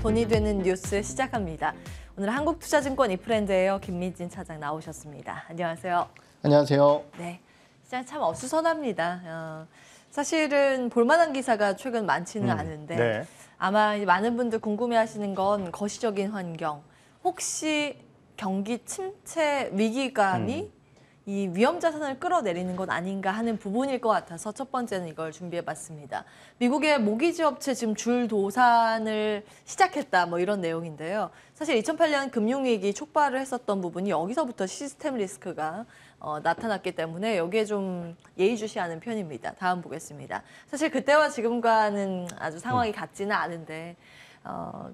돈이 되는 뉴스 시작합니다. 오늘 한국투자증권 이프랜드예요. 김민진 차장 나오셨습니다. 안녕하세요. 안녕하세요. 네, 시장 참 어수선합니다. 사실은 볼만한 기사가 최근 많지는 않은데 네. 아마 많은 분들 궁금해하시는 건 거시적인 환경. 혹시 경기 침체 위기감이 이 위험 자산을 끌어내리는 것 아닌가 하는 부분일 것 같아서 첫 번째는 이걸 준비해봤습니다. 미국의 모기지 업체 지금 줄 도산을 시작했다 뭐 이런 내용인데요. 사실 2008년 금융위기 촉발을 했었던 부분이 여기서부터 시스템 리스크가 나타났기 때문에 여기에 좀 예의주시하는 편입니다. 다음 보겠습니다. 사실 그때와 지금과는 아주 상황이 같지는 않은데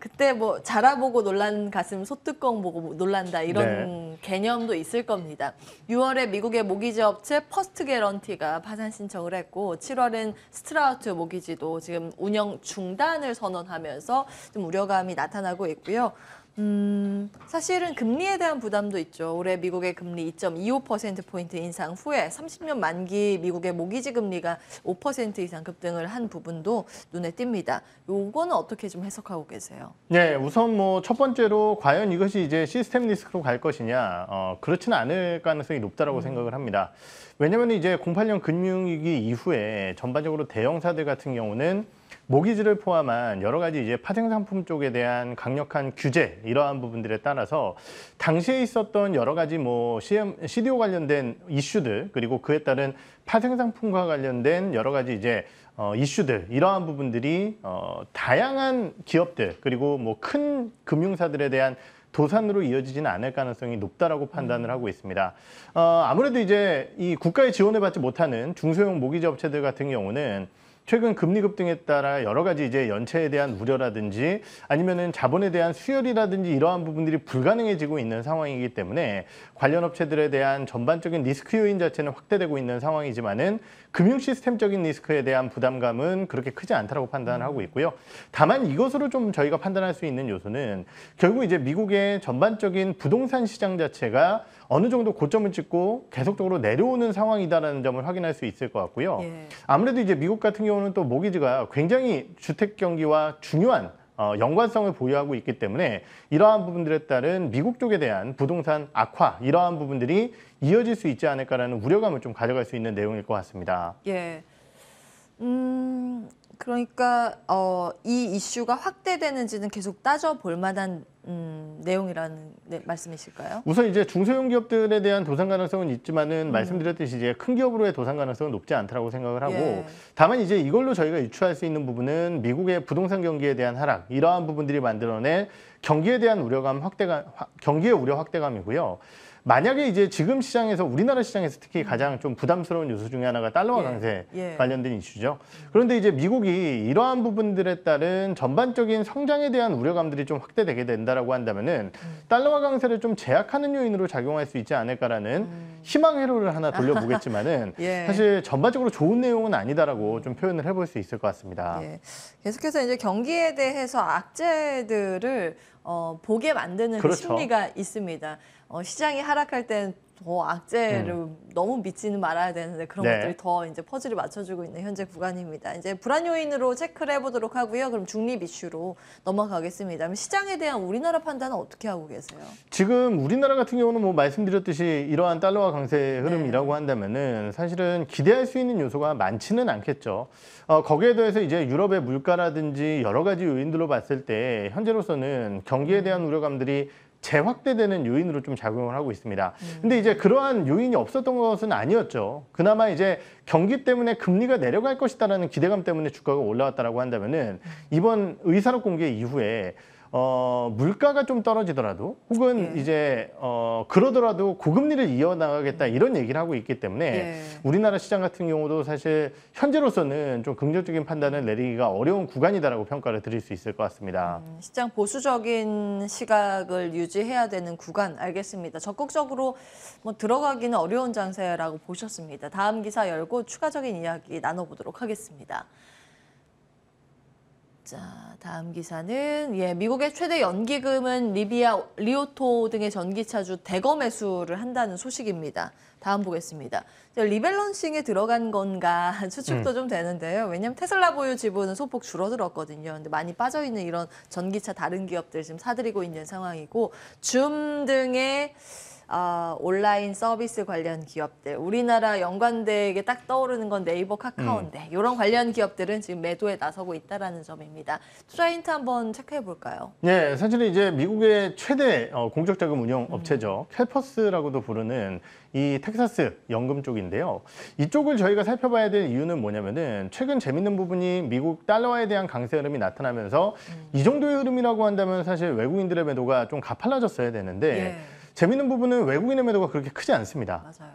그때 뭐 자라보고 놀란 가슴 소뚜껑 보고 놀란다 이런 개념도 있을 겁니다. 6월에 미국의 모기지 업체 퍼스트 개런티가 파산 신청을 했고 7월엔 스트라우트 모기지도 지금 운영 중단을 선언하면서 좀 우려감이 나타나고 있고요. 사실은 금리에 대한 부담도 있죠. 올해 미국의 금리 2.25%포인트 인상 후에 30년 만기 미국의 모기지 금리가 5% 이상 급등을 한 부분도 눈에 띕니다. 요거는 어떻게 좀 해석하고 계세요? 네, 우선 뭐 첫 번째로 과연 이것이 이제 시스템 리스크로 갈 것이냐, 그렇지는 않을 가능성이 높다라고 생각을 합니다. 왜냐하면 이제 08년 금융위기 이후에 전반적으로 대형사들 같은 경우는 모기지를 포함한 여러 가지 이제 파생상품 쪽에 대한 강력한 규제 이러한 부분들에 따라서 당시에 있었던 여러 가지 뭐 CDO 관련된 이슈들 그리고 그에 따른 파생상품과 관련된 여러 가지 이제 이슈들 이러한 부분들이 다양한 기업들 그리고 뭐 큰 금융사들에 대한 도산으로 이어지지는 않을 가능성이 높다라고 판단을 하고 있습니다. 아무래도 이제 이 국가의 지원을 받지 못하는 중소형 모기지 업체들 같은 경우는 최근 금리 급등에 따라 여러 가지 이제 연체에 대한 우려라든지 아니면은 자본에 대한 수혈이라든지 이러한 부분들이 불가능해지고 있는 상황이기 때문에 관련 업체들에 대한 전반적인 리스크 요인 자체는 확대되고 있는 상황이지만은 금융 시스템적인 리스크에 대한 부담감은 그렇게 크지 않다라고 판단을 하고 있고요. 다만 이것으로 좀 저희가 판단할 수 있는 요소는 결국 이제 미국의 전반적인 부동산 시장 자체가 어느 정도 고점을 찍고 계속적으로 내려오는 상황이다라는 점을 확인할 수 있을 것 같고요. 아무래도 이제 미국 같은 경우는 또 모기지가 굉장히 주택 경기와 중요한 연관성을 보유하고 있기 때문에 이러한 부분들에 따른 미국 쪽에 대한 부동산 악화 이러한 부분들이 이어질 수 있지 않을까라는 우려감을 좀 가져갈 수 있는 내용일 것 같습니다. 예. 그러니까 이 이슈가 확대되는지는 계속 따져볼 만한 내용이라는 말씀이실까요? 우선 이제 중소형 기업들에 대한 도산 가능성은 있지만은 말씀드렸듯이 이제 큰 기업으로의 도산 가능성은 높지 않다라고 생각을 하고 다만 이제 이걸로 저희가 유추할 수 있는 부분은 미국의 부동산 경기에 대한 하락 이러한 부분들이 만들어낸 경기에 대한 우려감 경기의 우려 확대감이고요. 만약에 이제 지금 시장에서 우리나라 시장에서 특히 가장 좀 부담스러운 요소 중에 하나가 달러화 강세 관련된 이슈죠. 그런데 이제 미국이 이러한 부분들에 따른 전반적인 성장에 대한 우려감들이 좀 확대되게 된다라고 한다면은 달러화 강세를 좀 제약하는 요인으로 작용할 수 있지 않을까라는 희망 회로를 하나 돌려보겠지만은 사실 전반적으로 좋은 내용은 아니다라고 좀 표현을 해볼 수 있을 것 같습니다. 계속해서 이제 경기에 대해서 악재들을 보게 만드는 심리가 있습니다. 시장이 하락할 때는 더 악재를 너무 믿지는 말아야 되는데 그런 것들이 더 이제 퍼즐을 맞춰주고 있는 현재 구간입니다. 이제 불안 요인으로 체크를 해보도록 하고요. 그럼 중립 이슈로 넘어가겠습니다. 그럼 시장에 대한 우리나라 판단은 어떻게 하고 계세요? 지금 우리나라 같은 경우는 뭐 말씀드렸듯이 이러한 달러화 강세 흐름이라고 한다면은 사실은 기대할 수 있는 요소가 많지는 않겠죠. 거기에 더해서 이제 유럽의 물가라든지 여러 가지 요인들로 봤을 때 현재로서는 경기에 대한 우려감들이 재확대되는 요인으로 좀 작용을 하고 있습니다. 근데 이제 그러한 요인이 없었던 것은 아니었죠. 그나마 이제 경기 때문에 금리가 내려갈 것이다라는 기대감 때문에 주가가 올라왔다라고 한다면은 이번 의사록 공개 이후에 물가가 좀 떨어지더라도 혹은 이제 그러더라도 고금리를 이어나가겠다 이런 얘기를 하고 있기 때문에 우리나라 시장 같은 경우도 사실 현재로서는 좀 긍정적인 판단을 내리기가 어려운 구간이다라고 평가를 드릴 수 있을 것 같습니다. 시장 보수적인 시각을 유지해야 되는 구간 알겠습니다. 적극적으로 뭐 들어가기는 어려운 장세라고 보셨습니다. 다음 기사 열고 추가적인 이야기 나눠보도록 하겠습니다. 자, 다음 기사는 미국의 최대 연기금은 리비아, 리오토 등의 전기차주 대거 매수를 한다는 소식입니다. 다음 보겠습니다. 리밸런싱에 들어간 건가 추측도 좀 되는데요. 왜냐하면 테슬라 보유 지분은 소폭 줄어들었거든요. 근데 많이 빠져있는 이런 전기차 다른 기업들 지금 사들이고 있는 상황이고 줌 등의 온라인 서비스 관련 기업들, 우리나라 연관되게 딱 떠오르는 건 네이버, 카카오인데 이런 관련 기업들은 지금 매도에 나서고 있다라는 점입니다. 투자 힌트 한번 체크해 볼까요? 네, 사실은 이제 미국의 최대 공적 자금 운용 업체죠. 캘퍼스라고도 부르는 이 텍사스 연금 쪽인데요. 이쪽을 저희가 살펴봐야 될 이유는 뭐냐면은 최근 재밌는 부분이 미국 달러화에 대한 강세 흐름이 나타나면서 이 정도의 흐름이라고 한다면 사실 외국인들의 매도가 좀 가팔라졌어야 되는데 재밌는 부분은 외국인의 매도가 그렇게 크지 않습니다. 맞아요.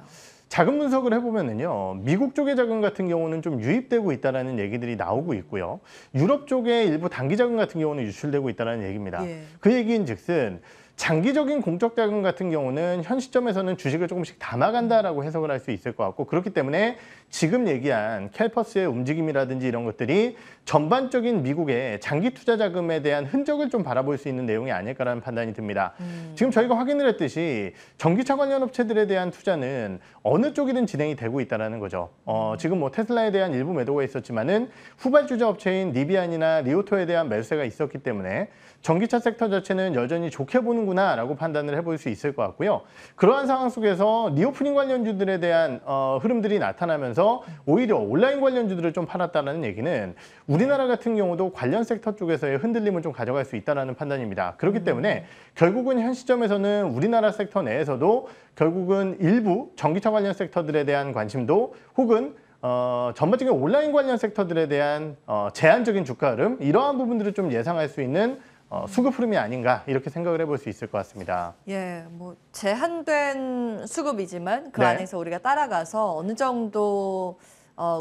자금 분석을 해보면은요, 미국 쪽의 자금 같은 경우는 좀 유입되고 있다라는 얘기들이 나오고 있고요. 유럽 쪽의 일부 단기 자금 같은 경우는 유출되고 있다라는 얘기입니다. 그 얘기인즉슨 장기적인 공적 자금 같은 경우는 현 시점에서는 주식을 조금씩 담아간다라고 해석을 할 수 있을 것 같고, 그렇기 때문에 지금 얘기한 캘퍼스의 움직임이라든지 이런 것들이 전반적인 미국의 장기 투자 자금에 대한 흔적을 좀 바라볼 수 있는 내용이 아닐까라는 판단이 듭니다. 지금 저희가 확인을 했듯이 전기차 관련 업체들에 대한 투자는 어느 쪽이든 진행이 되고 있다는 거죠. 지금 뭐 테슬라에 대한 일부 매도가 있었지만은 후발주자 업체인 리비안이나 리오토에 대한 매수세가 있었기 때문에 전기차 섹터 자체는 여전히 좋게 보는구나라고 판단을 해볼 수 있을 것 같고요. 그러한 상황 속에서 리오프닝 관련주들에 대한 흐름들이 나타나면서 오히려 온라인 관련주들을 좀 팔았다는 얘기는 우리나라 같은 경우도 관련 섹터 쪽에서의 흔들림을 좀 가져갈 수 있다는 판단입니다. 그렇기 때문에 결국은 현 시점에서는 우리나라 섹터 내에서도 결국은 일부 전기차 관련 섹터들에 대한 관심도 혹은 전반적인 온라인 관련 섹터들에 대한 제한적인 주가 흐름, 이러한 부분들을 좀 예상할 수 있는 수급 흐름이 아닌가 이렇게 생각을 해볼 수 있을 것 같습니다. 예, 뭐 제한된 수급이지만 그 안에서 우리가 따라가서 어느 정도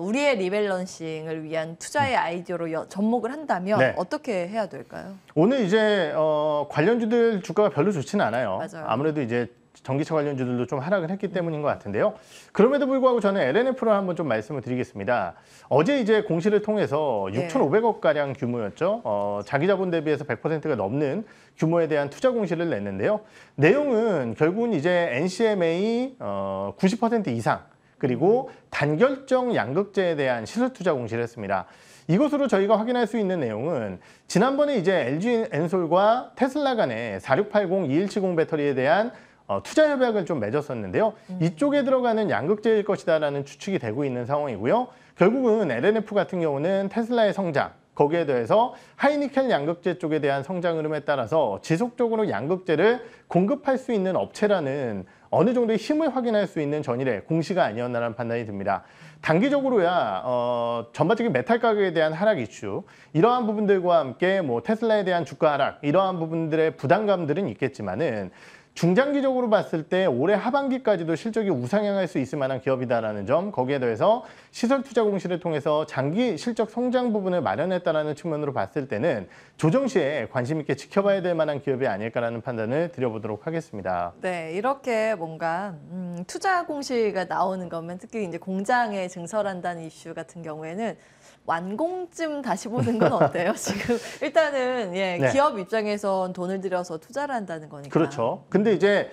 우리의 리밸런싱을 위한 투자의 아이디어로 접목을 한다면 어떻게 해야 될까요? 오늘 이제 관련주들 주가가 별로 좋지는 않아요. 맞아요. 아무래도 이제 전기차 관련주들도 좀 하락을 했기 때문인 것 같은데요. 그럼에도 불구하고 저는 LNF를 한번 좀 말씀을 드리겠습니다. 어제 이제 공시를 통해서 6,500억 가량 규모였죠. 자기 자본 대비해서 100%가 넘는 규모에 대한 투자 공시를 냈는데요. 내용은 결국은 이제 NCMA 90% 이상 그리고 단결정 양극재에 대한 시설 투자 공시를 했습니다. 이것으로 저희가 확인할 수 있는 내용은 지난번에 이제 LG 엔솔과 테슬라 간의 4680, 2170 배터리에 대한 투자 협약을 좀 맺었었는데요. 이쪽에 들어가는 양극재일 것이다라는 추측이 되고 있는 상황이고요. 결국은 LNF 같은 경우는 테슬라의 성장, 거기에 대해서 하이니켈 양극재 쪽에 대한 성장 흐름에 따라서 지속적으로 양극재를 공급할 수 있는 업체라는 어느 정도의 힘을 확인할 수 있는 전일의 공시가 아니었나라는 판단이 듭니다. 단기적으로야 전반적인 메탈 가격에 대한 하락 이슈, 이러한 부분들과 함께 뭐 테슬라에 대한 주가 하락, 이러한 부분들의 부담감들은 있겠지만은 중장기적으로 봤을 때 올해 하반기까지도 실적이 우상향할 수 있을 만한 기업이다라는 점, 거기에 대해서 시설 투자 공시를 통해서 장기 실적 성장 부분을 마련했다라는 측면으로 봤을 때는 조정 시에 관심 있게 지켜봐야 될 만한 기업이 아닐까라는 판단을 드려보도록 하겠습니다. 네, 이렇게 뭔가 투자 공시가 나오는 거면 특히 이제 공장에 증설한다는 이슈 같은 경우에는 완공쯤 다시 보는 건 어때요? 지금 일단은 기업 입장에선 돈을 들여서 투자를 한다는 거니까. 그렇죠. 근데 이제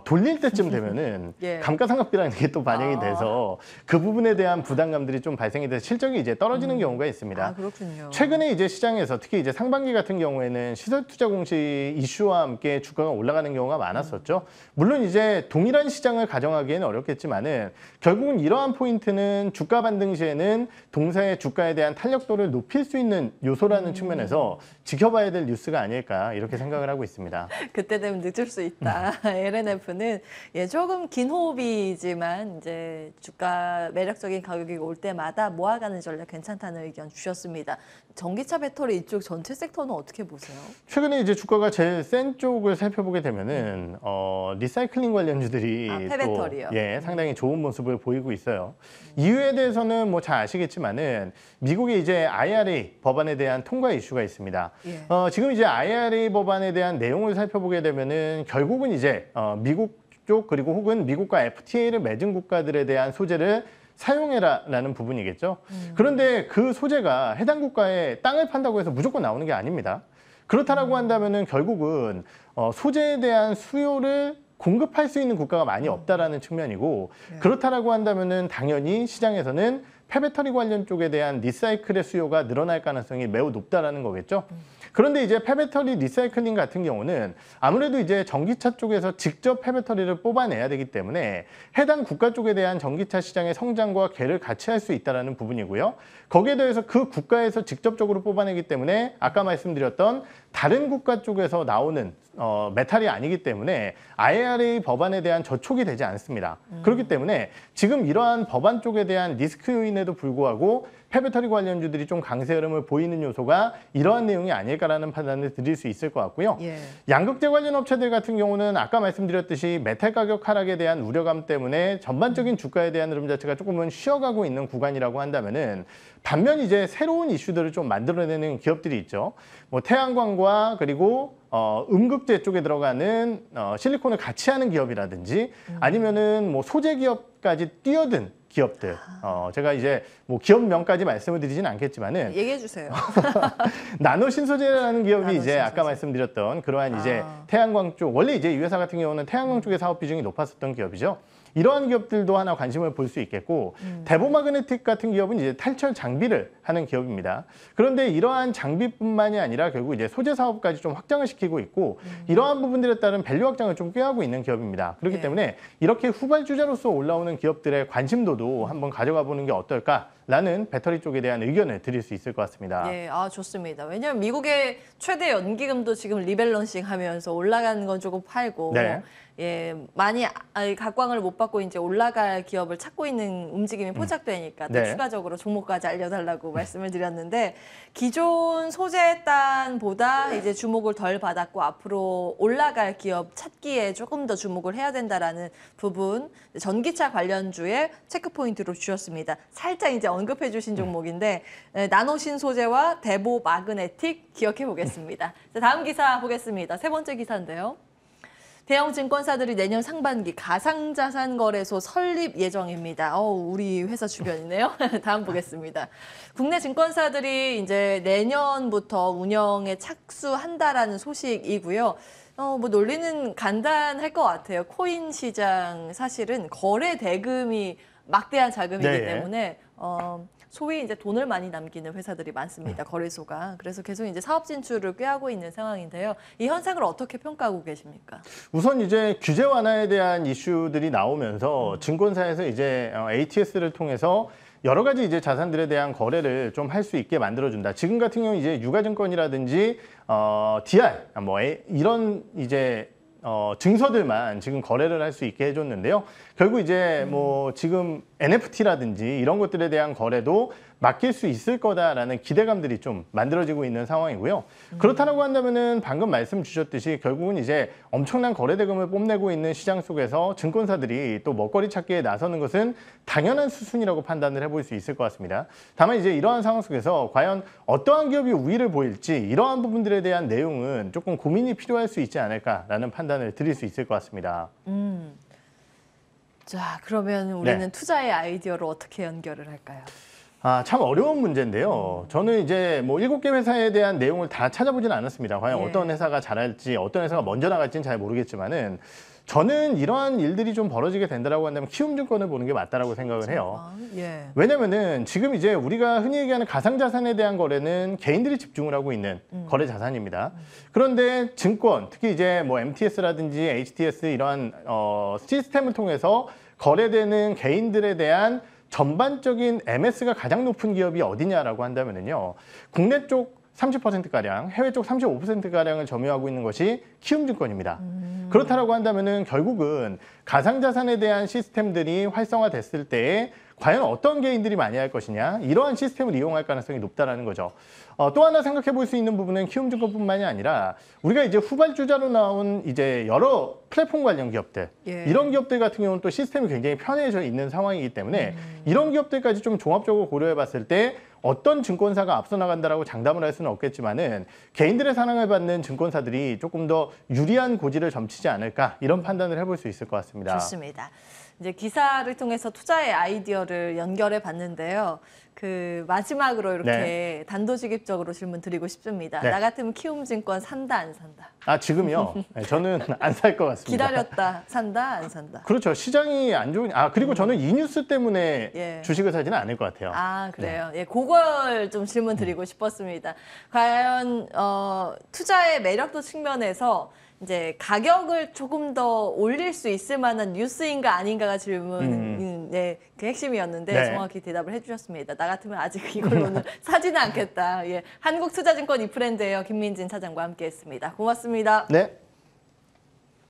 돌릴 때쯤 되면은 감가상각비라는 게 또 반영이 돼서 그 부분에 대한 부담감들이 좀 발생이 돼서 실적이 이제 떨어지는 경우가 있습니다. 아, 그렇군요. 최근에 이제 시장에서 특히 이제 상반기 같은 경우에는 시설 투자 공시 이슈와 함께 주가가 올라가는 경우가 많았었죠. 물론 이제 동일한 시장을 가정하기에는 어렵겠지만은 결국은 이러한 포인트는 주가 반등 시에는 동사의 주가에 대한 탄력도를 높일 수 있는 요소라는 측면에서 지켜봐야 될 뉴스가 아닐까 이렇게 생각을 하고 있습니다. 그때 되면 늦을 수 있다. LNF는 조금 긴 호흡이지만 이제 주가 매력적인 가격이 올 때마다 모아가는 전략 괜찮다는 의견 주셨습니다. 전기차 배터리 이쪽 전체 섹터는 어떻게 보세요? 최근에 이제 주가가 제일 센 쪽을 살펴보게 되면은 리사이클링 관련주들이 폐배터리요. 또 상당히 좋은 모습을 보이고 있어요. 이유에 대해서는 뭐 잘 아시겠지만은 미국의 이제 IRA 법안에 대한 통과 이슈가 있습니다. 지금 이제 IRA 법안에 대한 내용을 살펴보게 되면은 결국은 이제 미국 쪽 그리고 혹은 미국과 FTA를 맺은 국가들에 대한 소재를 사용해라라는 부분이겠죠. 그런데 그 소재가 해당 국가에 땅을 판다고 해서 무조건 나오는 게 아닙니다. 그렇다라고 한다면은 결국은 소재에 대한 수요를 공급할 수 있는 국가가 많이 없다라는 측면이고, 그렇다라고 한다면은 당연히 시장에서는 폐배터리 관련 쪽에 대한 리사이클의 수요가 늘어날 가능성이 매우 높다라는 거겠죠. 그런데 이제 폐배터리 리사이클링 같은 경우는 아무래도 이제 전기차 쪽에서 직접 폐배터리를 뽑아내야 되기 때문에 해당 국가 쪽에 대한 전기차 시장의 성장과 궤를 같이 할 수 있다는 부분이고요. 거기에 대해서 그 국가에서 직접적으로 뽑아내기 때문에 아까 말씀드렸던 다른 국가 쪽에서 나오는 메탈이 아니기 때문에 IRA 법안에 대한 저촉이 되지 않습니다. 그렇기 때문에 지금 이러한 법안 쪽에 대한 리스크 요인에도 불구하고 폐배터리 관련주들이 좀 강세 흐름을 보이는 요소가 이러한 내용이 아닐까라는 판단을 드릴 수 있을 것 같고요. 예. 양극재 관련 업체들 같은 경우는 아까 말씀드렸듯이 메탈 가격 하락에 대한 우려감 때문에 전반적인 주가에 대한 흐름 자체가 조금은 쉬어가고 있는 구간이라고 한다면은, 반면 이제 새로운 이슈들을 좀 만들어내는 기업들이 있죠. 뭐 태양광과 그리고 음극재 쪽에 들어가는 실리콘을 같이 하는 기업이라든지 아니면은 뭐 소재 기업까지 뛰어든 기업들. 제가 이제 뭐 기업명까지 말씀을 드리진 않겠지만은 얘기해 주세요. 나노 신소재라는 기업이 나노 이제 신소재. 아까 말씀드렸던 그러한 이제 태양광 쪽, 원래 이제 이 회사 같은 경우는 태양광 쪽의 사업 비중이 높았었던 기업이죠. 이러한 기업들도 하나 관심을 볼 수 있겠고, 대보마그네틱 같은 기업은 이제 탈철 장비를 하는 기업입니다. 그런데 이러한 장비뿐만이 아니라 결국 이제 소재 사업까지 좀 확장을 시키고 있고, 이러한 부분들에 따른 밸류 확장을 좀 꾀하고 있는 기업입니다. 그렇기 예. 때문에 이렇게 후발주자로서 올라오는 기업들의 관심도도 한번 가져가 보는 게 어떨까라는 배터리 쪽에 대한 의견을 드릴 수 있을 것 같습니다. 예, 좋습니다. 왜냐하면 미국의 최대 연기금도 지금 리밸런싱 하면서 올라가는 건 조금 팔고, 네. 예, 많이 각광을 못 받고 이제 올라갈 기업을 찾고 있는 움직임이 포착되니까 또 네. 추가적으로 종목까지 알려달라고 말씀을 드렸는데, 기존 소재단보다 이제 주목을 덜 받았고 앞으로 올라갈 기업 찾기에 조금 더 주목을 해야 된다라는 부분, 전기차 관련주의 체크 포인트로 주셨습니다. 살짝 이제 언급해 주신 종목인데, 나노신 소재와 대보 마그네틱 기억해 보겠습니다. 자, 다음 기사 보겠습니다. 세 번째 기사인데요. 대형 증권사들이 내년 상반기 가상자산 거래소 설립 예정입니다. 우리 회사 주변이네요. 다음 보겠습니다. 국내 증권사들이 이제 내년부터 운영에 착수한다라는 소식이고요. 뭐 논리는 간단할 것 같아요. 코인 시장 사실은 거래 대금이 막대한 자금이기 네. 때문에 소위 이제 돈을 많이 남기는 회사들이 많습니다. 거래소가. 그래서 계속 이제 사업 진출을 꾀하고 있는 상황인데요. 이 현상을 어떻게 평가하고 계십니까? 우선 이제 규제 완화에 대한 이슈들이 나오면서 증권사에서 이제 ATS를 통해서 여러 가지 이제 자산들에 대한 거래를 좀 할 수 있게 만들어준다. 지금 같은 경우 이제 유가증권이라든지 DR 이런 이제 증서들만 지금 거래를 할 수 있게 해줬는데요. 결국 이제 뭐 지금 NFT라든지 이런 것들에 대한 거래도 맡길 수 있을 거다라는 기대감들이 좀 만들어지고 있는 상황이고요. 그렇다고 한다면은 방금 말씀 주셨듯이 결국은 이제 엄청난 거래 대금을 뽐내고 있는 시장 속에서 증권사들이 또 먹거리 찾기에 나서는 것은 당연한 수순이라고 판단을 해볼 수 있을 것 같습니다. 다만 이제 이러한 상황 속에서 과연 어떠한 기업이 우위를 보일지 이러한 부분들에 대한 내용은 조금 고민이 필요할 수 있지 않을까라는 판단을 드릴 수 있을 것 같습니다. 자, 그러면 우리는 네. 투자의 아이디어를 어떻게 연결을 할까요? 참 어려운 문제인데요. 저는 이제 뭐 7개 회사에 대한 내용을 다 찾아보지는 않았습니다. 과연 예. 어떤 회사가 잘할지, 어떤 회사가 먼저 나갈지는 잘 모르겠지만은 저는 이러한 일들이 좀 벌어지게 된다라고 한다면 키움증권을 보는 게 맞다라고 생각을 해요. 예. 왜냐면은 지금 이제 우리가 흔히 얘기하는 가상자산에 대한 거래는 개인들이 집중을 하고 있는 거래 자산입니다. 그런데 증권, 특히 이제 뭐 MTS라든지 HTS 이러한 시스템을 통해서 거래되는 개인들에 대한 전반적인 MS가 가장 높은 기업이 어디냐라고 한다면은요. 국내 쪽 30%가량, 해외 쪽 35%가량을 점유하고 있는 것이 키움증권입니다. 그렇다고 한다면은 결국은 가상자산에 대한 시스템들이 활성화됐을 때에 과연 어떤 개인들이 많이 할 것이냐, 이러한 시스템을 이용할 가능성이 높다라는 거죠. 또 하나 생각해 볼 수 있는 부분은 키움증권뿐만이 아니라 우리가 이제 후발주자로 나온 이제 여러 플랫폼 관련 기업들, 예. 이런 기업들 같은 경우는 또 시스템이 굉장히 편해져 있는 상황이기 때문에 이런 기업들까지 좀 종합적으로 고려해 봤을 때 어떤 증권사가 앞서 나간다라고 장담을 할 수는 없겠지만은 개인들의 사랑을 받는 증권사들이 조금 더 유리한 고지를 점치지 않을까 이런 판단을 해볼 수 있을 것 같습니다. 좋습니다. 이제 기사를 통해서 투자의 아이디어를 연결해 봤는데요. 그 마지막으로 이렇게 네. 단도직입적으로 질문 드리고 싶습니다. 네. 나 같으면 키움증권 산다 안 산다? 아, 지금요? 네, 저는 안 살 것 같습니다. 기다렸다 산다 안 산다? 그렇죠. 시장이 안 좋은, 그리고 저는 이 뉴스 때문에 예. 주식을 사지는 않을 것 같아요. 아, 그래요. 예, 그걸 좀 질문 드리고 싶었습니다. 과연 투자의 매력도 측면에서 이제 가격을 조금 더 올릴 수 있을 만한 뉴스인가 아닌가가 질문, 네, 그 핵심이었는데 네. 정확히 대답을 해주셨습니다. 나 같으면 아직 이걸로는 사지는 않겠다. 예, 한국투자증권 이프렌드예요. 김민진 차장과 함께했습니다. 고맙습니다. 네.